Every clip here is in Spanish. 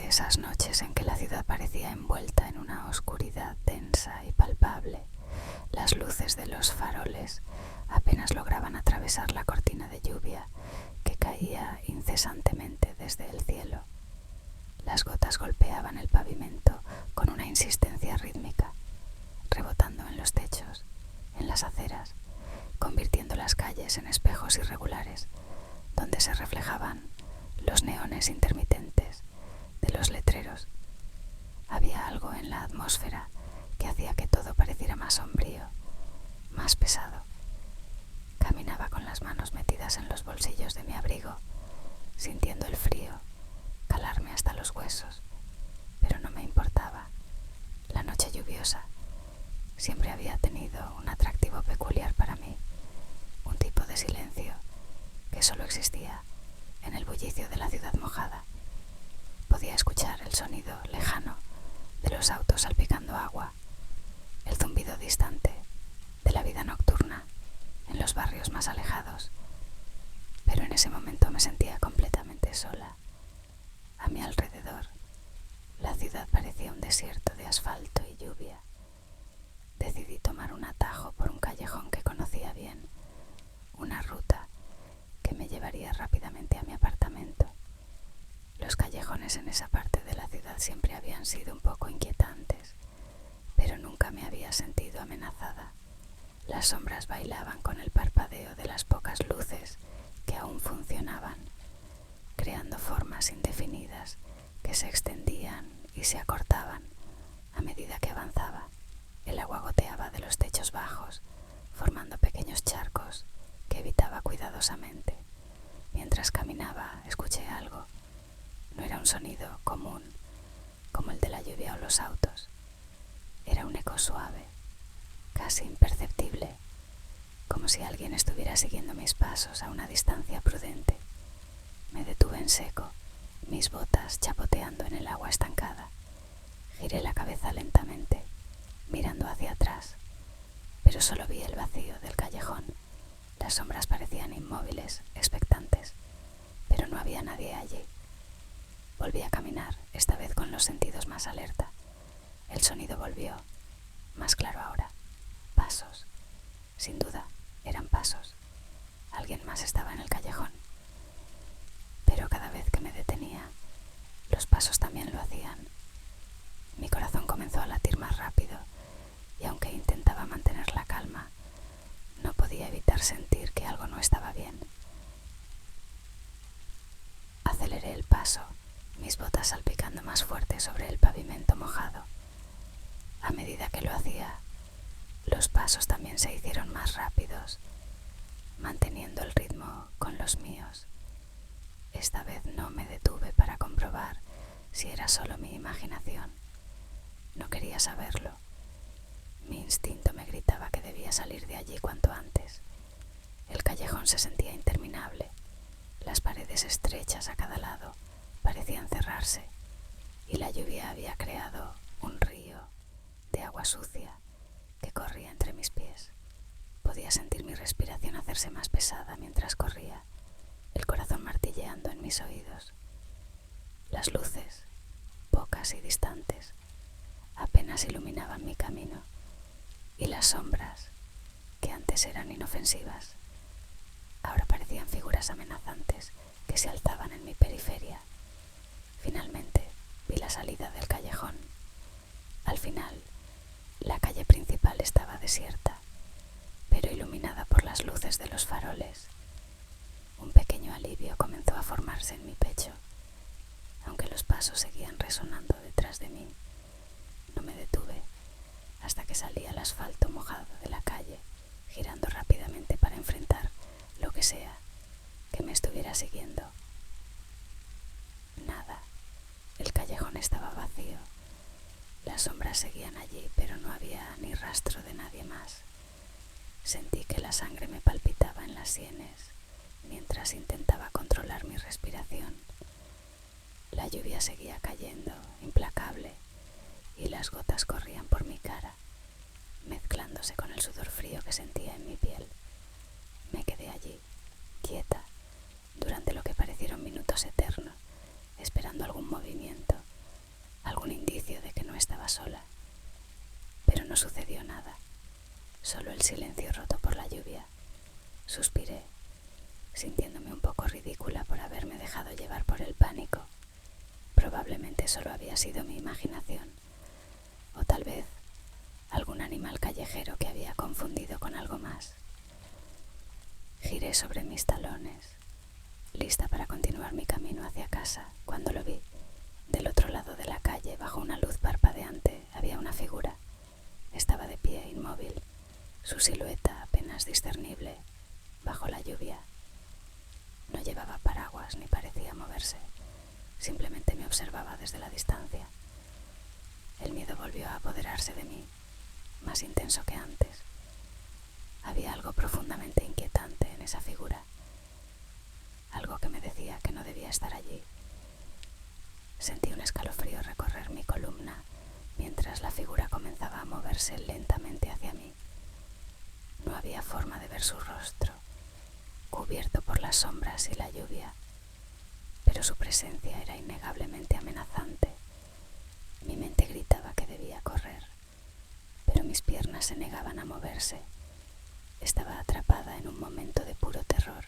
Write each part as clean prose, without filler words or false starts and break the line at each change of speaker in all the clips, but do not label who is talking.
de esas noches en que la ciudad parecía envuelta en una oscuridad densa y palpable. Las luces de los faroles apenas lograban atravesar la cortina de lluvia que caía incesantemente desde el cielo. Las gotas golpeaban el pavimento con una insistencia rítmica, rebotando en los techos, en las aceras, convirtiendo las calles en espejos irregulares, donde se reflejaban los neones intermitentes de los letreros. Había algo en la atmósfera que hacía que todo pareciera más sombrío, más pesado. Caminaba con las manos metidas en los bolsillos de mi abrigo, sintiendo el frío calarme hasta los huesos, pero no me importaba. La noche lluviosa siempre había tenido un atractivo peculiar para mí, un tipo de silencio que solo existía en el bullicio de la ciudad mojada. Podía escuchar el sonido lejano de los autos salpicando agua, el zumbido distante de la vida nocturna en los barrios más alejados, pero en ese momento me sentía completamente sola. A mi alrededor, la ciudad parecía un desierto de asfalto y lluvia. Decidí tomar un atajo por un callejón que conocía bien, una ruta que me llevaría rápidamente a mi apartamento. Los callejones en esa parte de la ciudad siempre habían sido un poco inquietantes, pero nunca me había sentido amenazada. Las sombras bailaban con el parpadeo de las pocas luces que aún funcionaban, creando formas indefinidas que se extendían y se acortaban a medida que avanzaba. El agua goteaba de los techos bajos, formando pequeños charcos que evitaba cuidadosamente. Mientras caminaba, escuché algo. No era un sonido común, como el de la lluvia o los autos. Era un eco suave, casi imperceptible, como si alguien estuviera siguiendo mis pasos a una distancia prudente. Me detuve en seco, mis botas chapoteando en el agua estancada. Giré la cabeza lentamente, mirando hacia atrás, pero solo vi el vacío del callejón. Las sombras parecían inmóviles, expectantes, pero no había nadie allí. Volví a caminar, esta vez con los sentidos más alerta. El sonido volvió, más claro ahora. Pasos. Sin duda, eran pasos. Alguien más estaba en el callejón. Pero cada vez que me detenía, los pasos también lo hacían. Mi corazón comenzó a latir más rápido, y aunque intentaba mantener la calma, no podía evitar sentir que algo no estaba bien. Aceleré el paso, mis botas salpicando más fuerte sobre el pavimento mojado. A medida que lo hacía, los pasos también se hicieron más rápidos, manteniendo el ritmo con los míos. Esta vez no me detuve para comprobar si era solo mi imaginación. No quería saberlo. Mi instinto me gritaba que debía salir de allí cuanto antes. El callejón se sentía interminable. Las paredes estrechas a cada lado parecían cerrarse, y la lluvia había creado un río de agua sucia que corría entre mis pies. Podía sentir mi respiración hacerse más pesada mientras corría, el corazón martilleando en mis oídos. Las luces, pocas y distantes, apenas iluminaban mi camino, y las sombras, que antes eran inofensivas, ahora parecían figuras amenazantes que se alzaban en mi periferia. Finalmente vi la salida del callejón. Al final, la calle principal estaba desierta, pero iluminada por las luces de los faroles. Un pequeño alivio comenzó a formarse en mi pecho, aunque los pasos seguían resonando detrás de mí. No me detuve hasta que salí al asfalto mojado de la calle, girando rápidamente para enfrentar lo que sea que me estuviera siguiendo. Nada. El callejón estaba vacío. Las sombras seguían allí, pero no había ni rastro de nadie más. Sentí que la sangre me palpitaba en las sienes mientras intentaba controlar mi respiración. La lluvia seguía cayendo, implacable, y las gotas corrían por mi cara, mezclándose con el sudor frío que sentía en mi piel. Me quedé allí, quieta, durante lo que parecieron minutos eternos, esperando algún movimiento, Suspiré, sintiéndome un poco ridícula por haberme dejado llevar por el pánico. Probablemente solo había sido mi imaginación, o tal vez algún animal callejero que había confundido con algo más. Giré sobre mis talones, lista para continuar mi camino hacia casa, cuando lo vi. Del otro lado de la calle, bajo una luz parpadeante, había una figura. Estaba de pie, inmóvil, su silueta apenas discernible bajo la lluvia. No llevaba paraguas ni parecía moverse, simplemente me observaba desde la distancia. El miedo volvió a apoderarse de mí, más intenso que antes. Había algo profundamente inquietante en esa figura, algo que me decía que no debía estar allí. Sentí un escalofrío recorrer mi columna mientras la figura comenzaba a moverse lentamente hacia mí. No había forma de ver su rostro, cubierto por las sombras y la lluvia, pero su presencia era innegablemente amenazante. Mi mente gritaba que debía correr, pero mis piernas se negaban a moverse. Estaba atrapada en un momento de puro terror,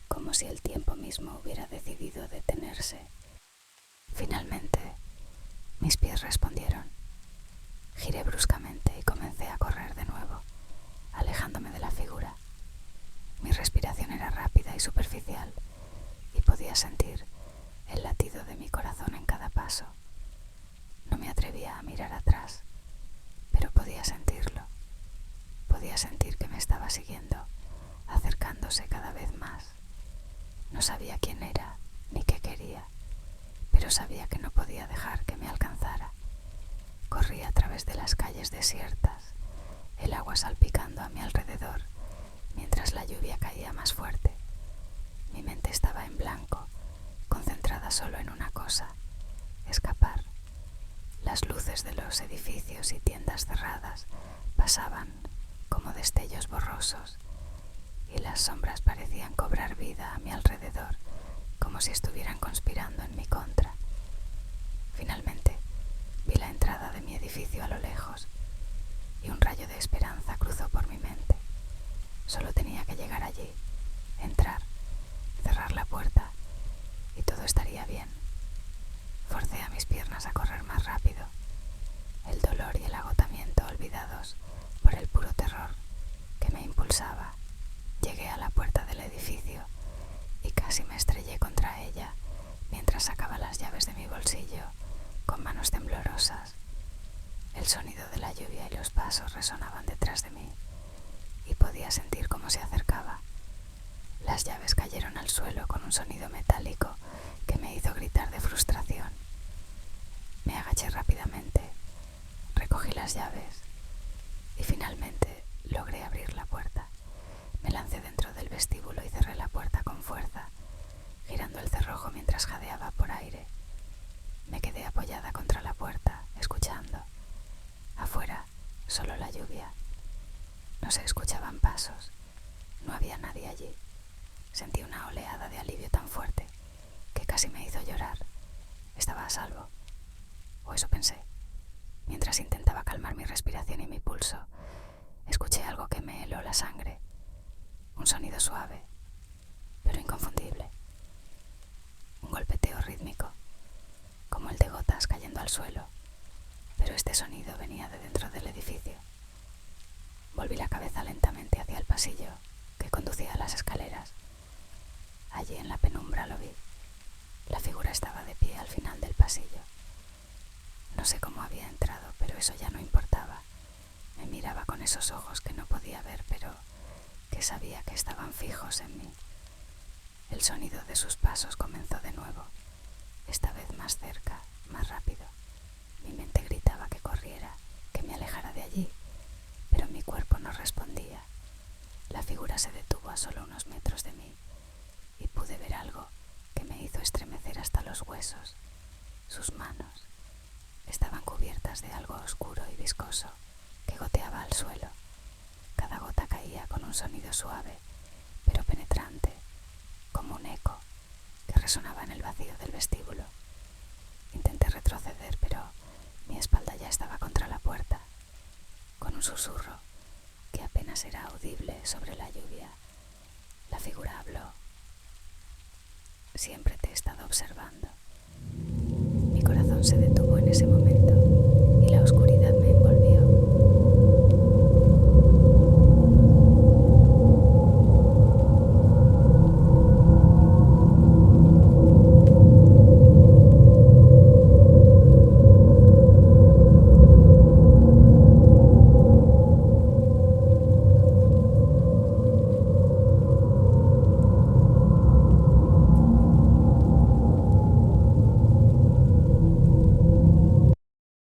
como si el tiempo mismo hubiera decidido detenerse. Finalmente, mis pies respondieron. Giré bruscamente y comencé a correr de nuevo, alejándome de la figura. Mi respiración era rápida y superficial, y podía sentir el latido de mi corazón en cada paso. No me atrevía a mirar atrás, pero podía sentirlo. Podía sentir que me estaba siguiendo, acercándose cada vez más. No sabía quién era ni qué quería, pero sabía que no podía dejar que me alcanzara. Corrí a través de las calles desiertas, el agua salpicando a mi alrededor, mientras la lluvia caía más fuerte. Mi mente estaba en blanco, concentrada solo en una cosa: escapar. Las luces de los edificios y tiendas cerradas pasaban como destellos borrosos, y las sombras parecían cobrar vida a mi alrededor, como si estuvieran conspirando en mi contra. Finalmente, vi la entrada de mi edificio a lo lejos, y un rayo de esperanza cruzó por mi mente. Solo tenía que llegar allí, entrar, cerrar la puerta, y todo estaría bien. Forcé a mis piernas a correr más rápido, el dolor y el agotamiento olvidados por el puro terror que me impulsaba. Llegué a la puerta del edificio y casi me estrellé contra ella mientras sacaba las llaves de mi bolsillo con manos temblorosas. El sonido de la lluvia y los pasos resonaban detrás de mí y podía sentir cómo se acercaba. Las llaves cayeron al suelo con un sonido metálico que me hizo gritar de frustración. Me agaché rápidamente, recogí las llaves y finalmente logré abrir la puerta. Me lancé dentro del vestíbulo y cerré la puerta con fuerza, girando el cerrojo mientras jadeaba por aire. Me quedé apoyada contra la puerta, escuchando. Afuera, solo la lluvia. No se escuchaban pasos. No había nadie allí. Sentí una oleada de alivio tan fuerte que casi me hizo llorar. Estaba a salvo. O eso pensé. Mientras intentaba calmar mi respiración y mi pulso, escuché algo que me heló la sangre. Un sonido suave, pero inconfundible. Un golpeteo rítmico, como el de gotas cayendo al suelo, pero este sonido venía de dentro del edificio. Volví la cabeza lentamente hacia el pasillo que conducía a las escaleras. Allí en la penumbra lo vi. La figura estaba de pie al final del pasillo. No sé cómo había entrado, pero eso ya no importaba. Me miraba con esos ojos que no podía ver, pero que sabía que estaban fijos en mí. El sonido de sus pasos comenzó de nuevo, esta vez más cerca, más rápido. Mi mente gritaba que corriera, que me alejara de allí, pero mi cuerpo no respondía. La figura se detuvo a solo unos metros de mí y pude ver algo que me hizo estremecer hasta los huesos. Sus manos estaban cubiertas de algo oscuro y viscoso que goteaba al suelo. Cada gota caía con un sonido suave, pero penetrante, como un eco que resonaba en el vacío del vestíbulo. Intenté retroceder, pero mi espalda ya estaba contra la puerta. Con un susurro que apenas era audible sobre la lluvia, siempre te he estado observando. Mi corazón se detuvo en ese momento